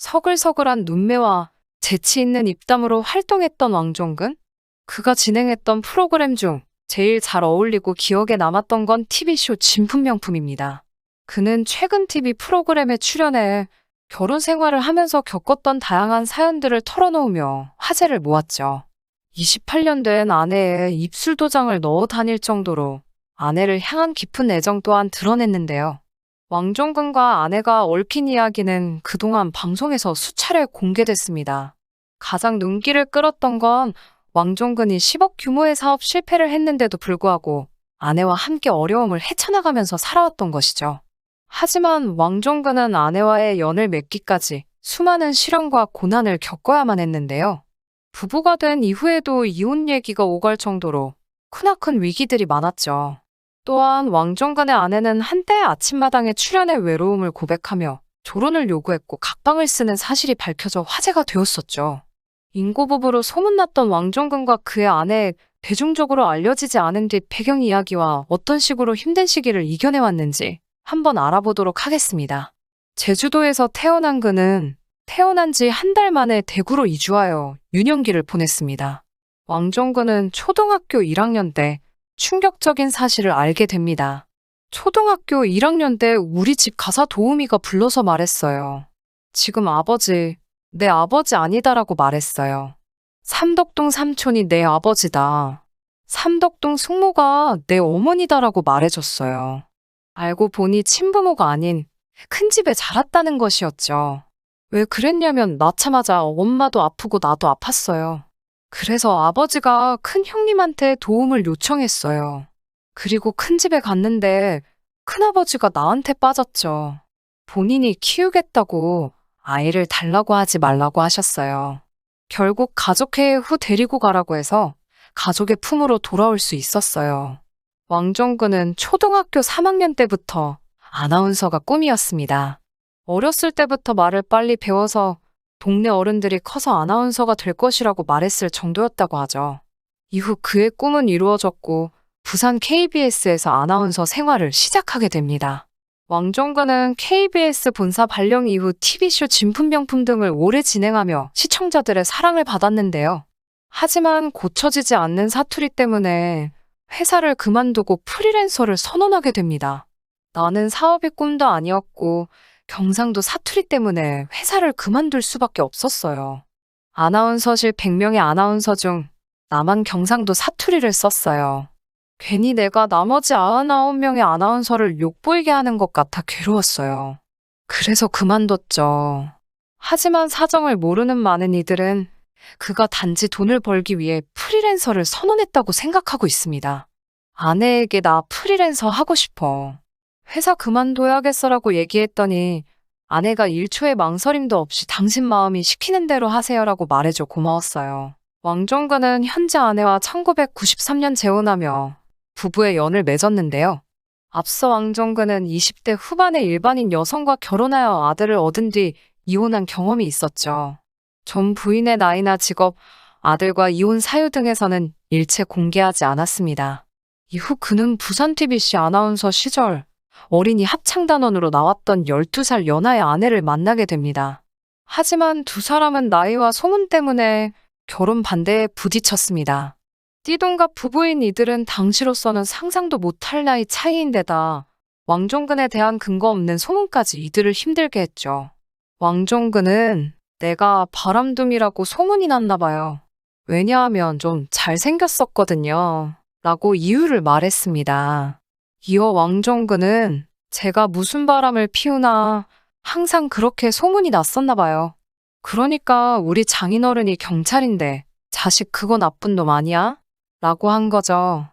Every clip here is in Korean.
서글서글한 눈매와 재치 있는 입담으로 활동했던 왕종근? 그가 진행했던 프로그램 중 제일 잘 어울리고 기억에 남았던 건 TV쇼 진품명품입니다. 그는 최근 TV 프로그램에 출연해 결혼 생활을 하면서 겪었던 다양한 사연들을 털어놓으며 화제를 모았죠. 28년 된 아내의 입술 도장을 넣어 다닐 정도로 아내를 향한 깊은 애정 또한 드러냈는데요. 왕종근과 아내가 얽힌 이야기는 그동안 방송에서 수차례 공개됐습니다. 가장 눈길을 끌었던 건 왕종근이 10억 규모의 사업 실패를 했는데도 불구하고 아내와 함께 어려움을 헤쳐나가면서 살아왔던 것이죠. 하지만 왕종근은 아내와의 연을 맺기까지 수많은 시련과 고난을 겪어야만 했는데요. 부부가 된 이후에도 이혼 얘기가 오갈 정도로 크나큰 위기들이 많았죠. 또한 왕종근의 아내는 한때 아침마당에 출연해 외로움을 고백하며 조론을 요구했고 각방을 쓰는 사실이 밝혀져 화제가 되었었죠. 인고부부로 소문났던 왕종근과 그의 아내, 대중적으로 알려지지 않은 뒤 배경 이야기와 어떤 식으로 힘든 시기를 이겨내왔는지 한번 알아보도록 하겠습니다. 제주도에서 태어난 그는 태어난 지 한 달 만에 대구로 이주하여 유년기를 보냈습니다. 왕종근은 초등학교 1학년 때 충격적인 사실을 알게 됩니다. 초등학교 1학년 때 우리 집 가사 도우미가 불러서 말했어요. 지금 아버지, 내 아버지 아니다라고 말했어요. 삼덕동 삼촌이 내 아버지다. 삼덕동 숙모가 내 어머니다라고 말해줬어요. 알고 보니 친부모가 아닌 큰 집에 자랐다는 것이었죠. 왜 그랬냐면 낳자마자 엄마도 아프고 나도 아팠어요. 그래서 아버지가 큰 형님한테 도움을 요청했어요. 그리고 큰 집에 갔는데 큰아버지가 나한테 빠졌죠. 본인이 키우겠다고 아이를 달라고 하지 말라고 하셨어요. 결국 가족회의 후 데리고 가라고 해서 가족의 품으로 돌아올 수 있었어요. 왕종근은 초등학교 3학년 때부터 아나운서가 꿈이었습니다. 어렸을 때부터 말을 빨리 배워서 동네 어른들이 커서 아나운서가 될 것이라고 말했을 정도였다고 하죠. 이후 그의 꿈은 이루어졌고 부산 KBS에서 아나운서 생활을 시작하게 됩니다. 왕종근은 KBS 본사 발령 이후 TV쇼 진품명품 등을 오래 진행하며 시청자들의 사랑을 받았는데요. 하지만 고쳐지지 않는 사투리 때문에 회사를 그만두고 프리랜서를 선언하게 됩니다. 나는 사업이 꿈도 아니었고 경상도 사투리 때문에 회사를 그만둘 수밖에 없었어요. 아나운서실 100명의 아나운서 중 나만 경상도 사투리를 썼어요. 괜히 내가 나머지 99명의 아나운서를 욕보이게 하는 것 같아 괴로웠어요. 그래서 그만뒀죠. 하지만 사정을 모르는 많은 이들은 그가 단지 돈을 벌기 위해 프리랜서를 선언했다고 생각하고 있습니다. 아내에게 나 프리랜서 하고 싶어. 회사 그만둬야겠어라고 얘기했더니 아내가 1초의 망설임도 없이 당신 마음이 시키는 대로 하세요라고 말해줘 고마웠어요. 왕종근은 현재 아내와 1993년 재혼하며 부부의 연을 맺었는데요. 앞서 왕종근은 20대 후반의 일반인 여성과 결혼하여 아들을 얻은 뒤 이혼한 경험이 있었죠. 전 부인의 나이나 직업, 아들과 이혼 사유 등에서는 일체 공개하지 않았습니다. 이후 그는 부산 TBC 아나운서 시절 어린이 합창단원으로 나왔던 12살 연하의 아내를 만나게 됩니다. 하지만 두 사람은 나이와 소문 때문에 결혼 반대에 부딪혔습니다. 띠동갑 부부인 이들은 당시로서는 상상도 못할 나이 차이인데다 왕종근에 대한 근거 없는 소문까지 이들을 힘들게 했죠. 왕종근은 내가 바람둥이라고 소문이 났나 봐요. 왜냐하면 좀 잘생겼었거든요. 라고 이유를 말했습니다. 이어 왕종근은 제가 무슨 바람을 피우나 항상 그렇게 소문이 났었나 봐요. 그러니까 우리 장인어른이 경찰인데 자식 그거 나쁜 놈 아니야? 라고 한 거죠.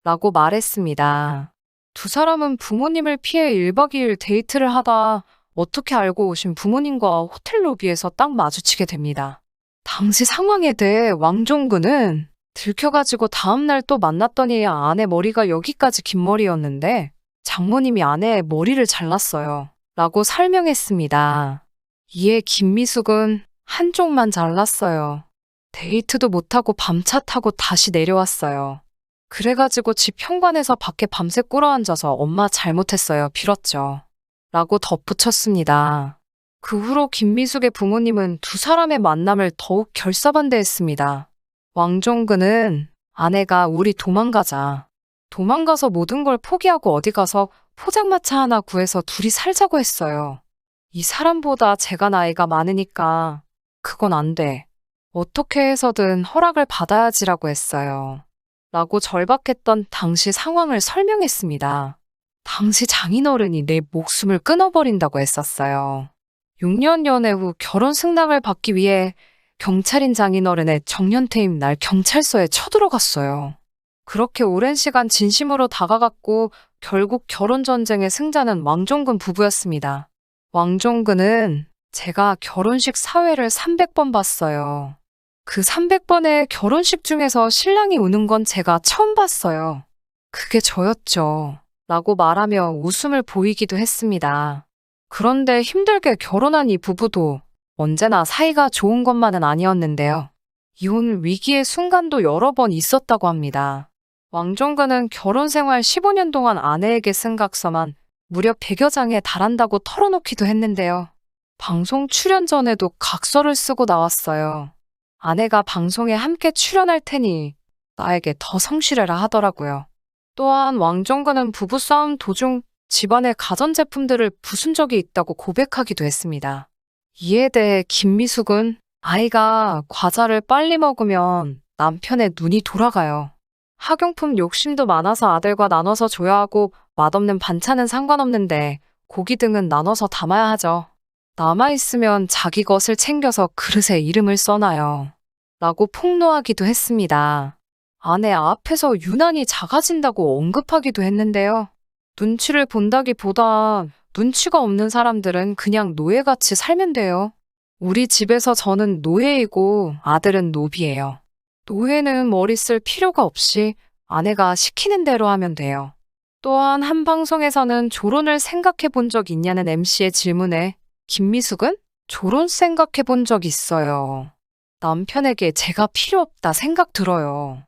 라고 말했습니다. 두 사람은 부모님을 피해 1박 2일 데이트를 하다 어떻게 알고 오신 부모님과 호텔 로비에서 딱 마주치게 됩니다. 당시 상황에 대해 왕종근은 들켜가지고 다음날 또 만났더니 아내 머리가 여기까지 긴 머리였는데 장모님이 아내의 머리를 잘랐어요. 라고 설명했습니다. 이에 김미숙은 한쪽만 잘랐어요. 데이트도 못하고 밤차 타고 다시 내려왔어요. 그래가지고 집 현관에서 밖에 밤새 꿇어앉아서 엄마 잘못했어요 빌었죠. 라고 덧붙였습니다. 그 후로 김미숙의 부모님은 두 사람의 만남을 더욱 결사반대했습니다. 왕종근은 아내가 우리 도망가자. 도망가서 모든 걸 포기하고 어디 가서 포장마차 하나 구해서 둘이 살자고 했어요. 이 사람보다 제가 나이가 많으니까 그건 안 돼. 어떻게 해서든 허락을 받아야지라고 했어요. 라고 절박했던 당시 상황을 설명했습니다. 당시 장인어른이 내 목숨을 끊어버린다고 했었어요. 6년 연애 후 결혼 승낙을 받기 위해 경찰인 장인어른의 정년퇴임 날 경찰서에 쳐들어갔어요. 그렇게 오랜 시간 진심으로 다가갔고 결국 결혼 전쟁의 승자는 왕종근 부부였습니다. 왕종근은 제가 결혼식 사회를 300번 봤어요. 그 300번의 결혼식 중에서 신랑이 우는 건 제가 처음 봤어요. 그게 저였죠. 라고 말하며 웃음을 보이기도 했습니다. 그런데 힘들게 결혼한 이 부부도 언제나 사이가 좋은 것만은 아니었는데요. 이혼 위기의 순간도 여러 번 있었다고 합니다. 왕종근은 결혼 생활 15년 동안 아내에게 쓴 각서만 무려 100여 장에 달한다고 털어놓기도 했는데요. 방송 출연 전에도 각서를 쓰고 나왔어요. 아내가 방송에 함께 출연할 테니 나에게 더 성실해라 하더라고요. 또한 왕종근은 부부싸움 도중 집안의 가전제품들을 부순 적이 있다고 고백하기도 했습니다. 이에 대해 김미숙은 아이가 과자를 빨리 먹으면 남편의 눈이 돌아가요. 학용품 욕심도 많아서 아들과 나눠서 줘야 하고 맛없는 반찬은 상관없는데 고기 등은 나눠서 담아야 하죠. 남아있으면 자기 것을 챙겨서 그릇에 이름을 써놔요. 라고 폭로하기도 했습니다. 아내 앞에서 유난히 작아진다고 언급하기도 했는데요. 눈치를 본다기보다 눈치가 없는 사람들은 그냥 노예같이 살면 돼요. 우리 집에서 저는 노예이고 아들은 노비예요. 노예는 머리 쓸 필요가 없이 아내가 시키는 대로 하면 돼요. 또한 한 방송에서는 조론을 생각해 본 적 있냐는 MC의 질문에 김미숙은 조론 생각해 본 적 있어요. 남편에게 제가 필요 없다 생각 들어요.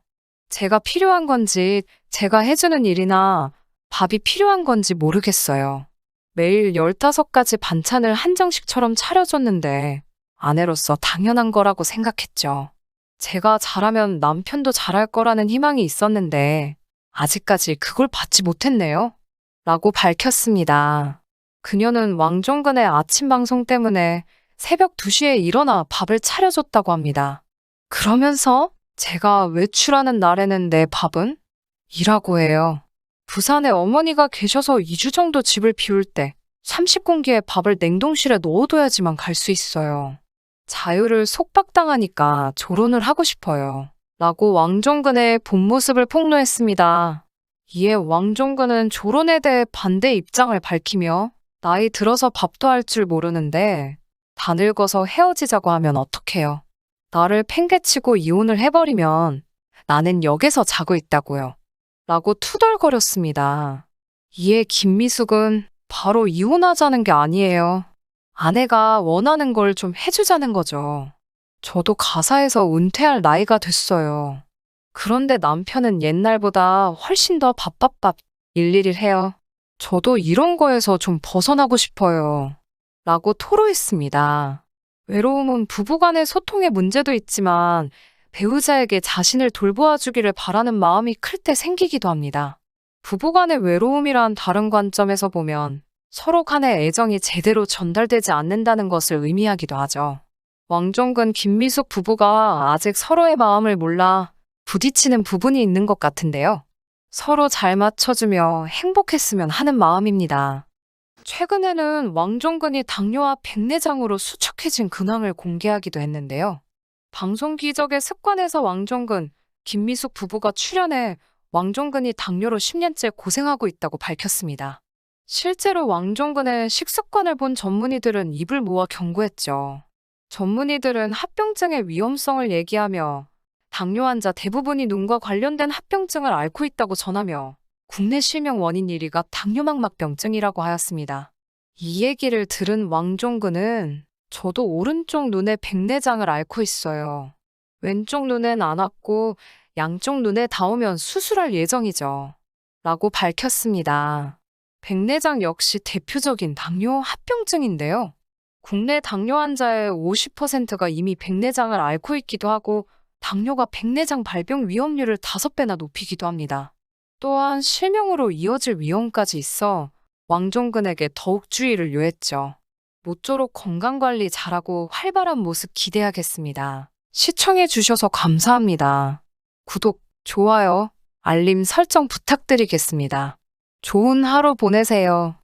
제가 필요한 건지 제가 해주는 일이나 밥이 필요한 건지 모르겠어요. 매일 15가지 반찬을 한정식처럼 차려줬는데 아내로서 당연한 거라고 생각했죠. 제가 잘하면 남편도 잘할 거라는 희망이 있었는데 아직까지 그걸 받지 못했네요. 라고 밝혔습니다. 그녀는 왕종근의 아침 방송 때문에 새벽 2시에 일어나 밥을 차려줬다고 합니다. 그러면서 제가 외출하는 날에는 내 밥은? 이라고 해요. 부산에 어머니가 계셔서 2주 정도 집을 비울 때 30공기의 밥을 냉동실에 넣어둬야지만 갈 수 있어요. 자유를 속박당하니까 조론을 하고 싶어요. 라고 왕종근의 본 모습을 폭로했습니다. 이에 왕종근은 조론에 대해 반대 입장을 밝히며 나이 들어서 밥도 할 줄 모르는데 다 늙어서 헤어지자고 하면 어떡해요. 나를 팽개치고 이혼을 해버리면 나는 역에서 자고 있다고요. 라고 투덜거렸습니다. 이에 김미숙은 바로 이혼하자는 게 아니에요. 아내가 원하는 걸 좀 해주자는 거죠. 저도 가사에서 은퇴할 나이가 됐어요. 그런데 남편은 옛날보다 훨씬 더 밥밥밥 일일이 해요. 저도 이런 거에서 좀 벗어나고 싶어요. 라고 토로했습니다. 외로움은 부부간의 소통의 문제도 있지만 배우자에게 자신을 돌보아 주기를 바라는 마음이 클 때 생기기도 합니다. 부부간의 외로움이란 다른 관점에서 보면 서로 간의 애정이 제대로 전달되지 않는다는 것을 의미하기도 하죠. 왕종근 김미숙 부부가 아직 서로의 마음을 몰라 부딪히는 부분이 있는 것 같은데요. 서로 잘 맞춰주며 행복했으면 하는 마음입니다. 최근에는 왕종근이 당뇨와 백내장으로 수척해진 근황을 공개하기도 했는데요. 방송 기적의 습관에서 왕종근, 김미숙 부부가 출연해 왕종근이 당뇨로 10년째 고생하고 있다고 밝혔습니다. 실제로 왕종근의 식습관을 본 전문의들은 입을 모아 경고했죠. 전문의들은 합병증의 위험성을 얘기하며 당뇨 환자 대부분이 눈과 관련된 합병증을 앓고 있다고 전하며 국내 실명 원인 1위가 당뇨막막병증이라고 하였습니다. 이 얘기를 들은 왕종근은 저도 오른쪽 눈에 백내장을 앓고 있어요. 왼쪽 눈엔 안 왔고 양쪽 눈에 닿으면 수술할 예정이죠. 라고 밝혔습니다. 백내장 역시 대표적인 당뇨 합병증인데요. 국내 당뇨 환자의 50%가 이미 백내장을 앓고 있기도 하고 당뇨가 백내장 발병 위험률을 5배나 높이기도 합니다. 또한 실명으로 이어질 위험까지 있어 왕종근에게 더욱 주의를 요했죠. 모쪼록 건강관리 잘하고 활발한 모습 기대하겠습니다. 시청해주셔서 감사합니다. 구독, 좋아요, 알림 설정 부탁드리겠습니다. 좋은 하루 보내세요.